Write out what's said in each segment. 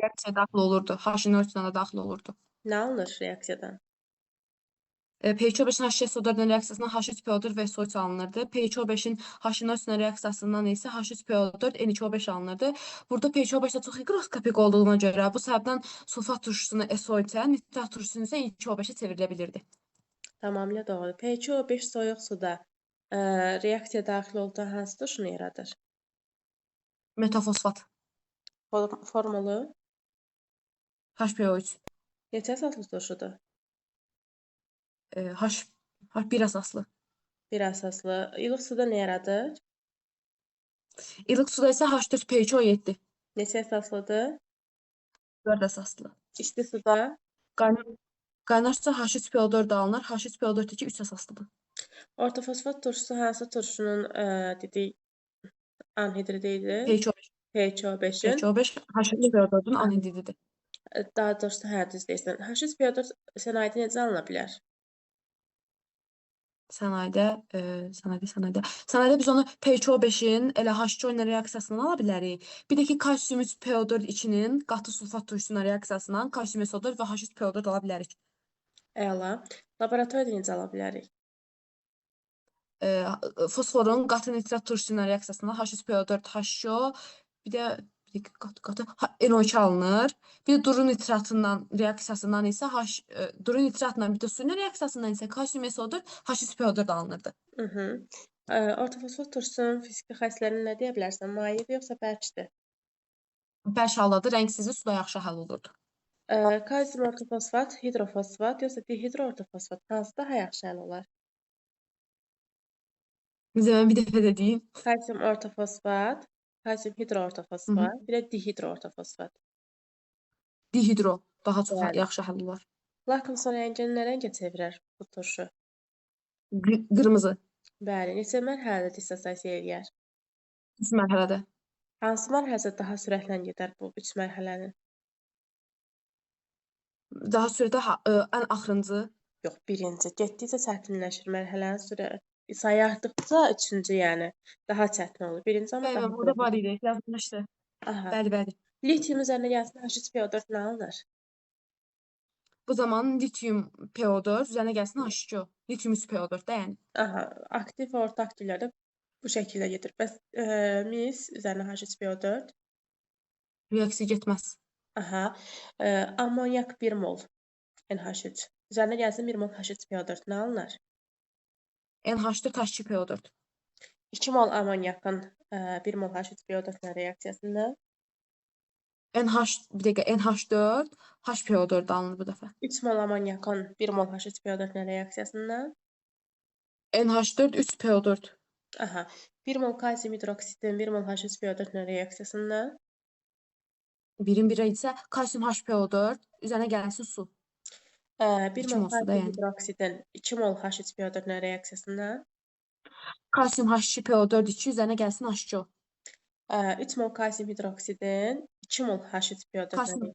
reaksiya daxil olurdu. H-NO3-la da daxil olurdu. Nə alınır reaksiyadan? PH-O5-in H2SO4-la reaksiyasından H3PO4 və SO3 alınırdı. PH-O5-in H-NO3-la reaksiyasından isə H3PO4, N2O5 alınırdı. Burada PH-O5 də çox higroskopik olduğuna görə bu səbəbdən sulfat turşusunu SO3-ə, nitrat turşusunu isə N2O5-ə çevrilə bilirdi. Tamamilə doğrudur. PH-O5 soyuq suda reaksiya daxil olduqda hansı turşunu yaradır? Metafosfat, Formulu HPO3, neçə əsaslı turşudur? bir əsaslı. Bir əsaslı. İlıq suda nə yaradır? İlıq suda isə H4PH-O7, Neçə əsaslıdır? 4 əsaslı. İsti suda Qaynar suda H3PO4 alınır. H3PO4-2 3 əsaslıdır. ortofosfat turşusu hansı turşunun dedik anhidridi idi? PH-O5. PH-O5-in. PH-O5 H3PO4-ün anhidrididir. Daha doğrusu düz deyirsən. H3PO4 sənayedə necə alına bilər? Sənayedə biz onu PH-O5-in elə H2O ilə reaksiyasından ala bilərik. Bir də ki, kalsium 3PO4-2-nin qatı sulfat turşusuna reaksiyasından kalsium SO4 və H3PO4 ala bilərik. Əla. Laboratoriyada necə ala bilərik? Fosforun qatı nitrat turşusu ilə reaksiyasından H3PO4, HCO, bir də qatı NO2 alınır. Bir də duru nitratından reaksiyasından isə duru nitratla bir də su ilə reaksiyasından isə kalsium SO4, H3PO4 alınırdı. Ortofosfat turşusunun fiziki xassələrini nə deyə bilərsən? Mayedir yoxsa bərkdir? Bərk haldadır, rəngsizliyi suda yaxşı həll olurdu. Kalsium ortofosfat, hidrofosfat yoxsa dihidroortofosfat hansı daha yaxşı həll olar? Mən bir dəfə də deyim. Kalsium ortofosfat, kalsium hidroortofosfat, bir də dihidroortofosfat. Dihidro daha çox Bəli. yaxşı həll olar. Lakmusun rəngini nə rəngə çevirir bu turşu? Qırmızı. Bəli, neçə mərhələdə dissosiasiya eləyər? 3 mərhələdə. Hansı mərhələdə daha sürətlə gedər bu 3 mərhələnin? Daha sürətlə ən axırıncı. Yox, birinci. Getdikcə çətinləşir mərhələnin sürəti. Sayı artdıqca üçüncü, yəni daha çətin olur. Birinci amma daha Burada var idi, yazılmışdı. Aha. Bəli. Litium üzərinə gəlsin H3PO4 nə alınır? Bu zaman litium PO4 üzərinə gəlsin H2O. Litium 3PO4 də yəni. Aha, aktiv və orta aktivlərdə bu şəkildə gedir. Bəs mis üzərinə H3PO4. Reaksiya getməz. Aha. Amonyak 1 mol NH3. Üzərinə gəlsin 1 mol H3PO4 nə alınır? NH4 H2PO4. 2 mol amonyakın 1 mol H3PO4 ilə reaksiyasında NH4 HPO4 alınır bu dəfə. 3 mol amonyakın 1 mol H3PO4 ilə reaksiyasında NH4 3PO4. Aha. 1 mol kalsium hidroksidin 1 mol H3PO4 ilə reaksiyasında Birin biri isə kalsium HPO4 üzərinə gəlsin su. 1 2 mol mol suda kalsium yəni. hidroksidin 2 mol H3PO4 ilə reaksiyasında Kalsium H2PO4 2 üzərinə gəlsin H2O. 3 mol kalsium hidroksidin 2 mol H3PO4 ilə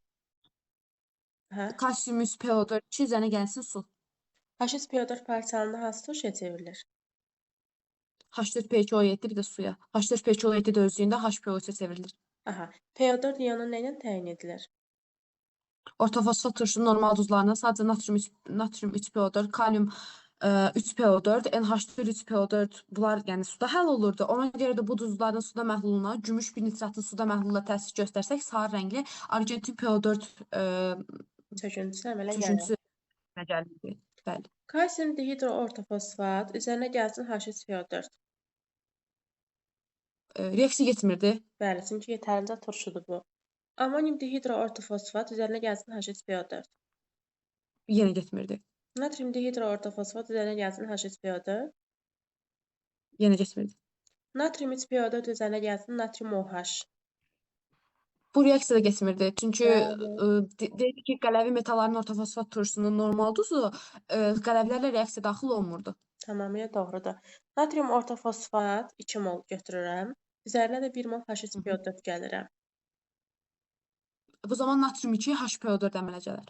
Kalsium 3PO4 2 üzərinə gəlsin su. H3PO4 parçalanında hansı turşuya çevrilir? H4PCO7 bir də suya. H4PCO7 də özlüyündə HPO3-ə çevrilir. Aha. PO4 iyonu nə ilə təyin edilir? Ortofosfat turşunun normal duzlarına sadəcə natrium 3PO4, kalium 3PO4, NH4 3PO4 bunlar yəni suda həll olurdu. Ona görə də bu duzların suda məhluluna gümüş bir nitratın suda məhluluna təsir göstərsək sarı rəngli argentin PO4 çöküntüsü əmələ gəlir. çöküntüsü gəlirdi. Bəli. Kalsium dihidroortofosfat üzərinə gəlsin H3PO4. Reaksiya getmirdi. Bəli, çünki yetərincə turşudur bu. Amonium dihidroortofosfat üzərinə gəlsin H3PO4. Yenə getmirdi. Natrium dihidroortofosfat üzərinə gəlsin H3PO4. Yenə getmirdi. Natrium 3PO4 üzərinə gəlsin natrium OH. Bu reaksiya da getmirdi. Çünki deyir ki, qələvi metalların ortofosfat turşusunun normal duzu qələvilərlə reaksiya daxil olmurdu. Tamamilə doğrudur. Natrium ortofosfat 2 mol götürürəm. Üzərinə də 1 mol H3PO4 gəlirəm. Bu zaman natrium 2 HPO4 əmələ gəlir.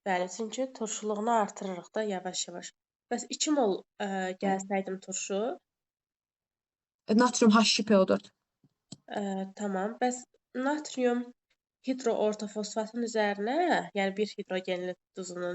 Bəli, çünki turşuluğunu artırırıq da yavaş-yavaş. Bəs 2 mol gəlsəydim turşu? Natrium H2PO4. Tamam. Bəs natrium hidroortofosfatın üzərinə, yəni bir hidrogenli duzunun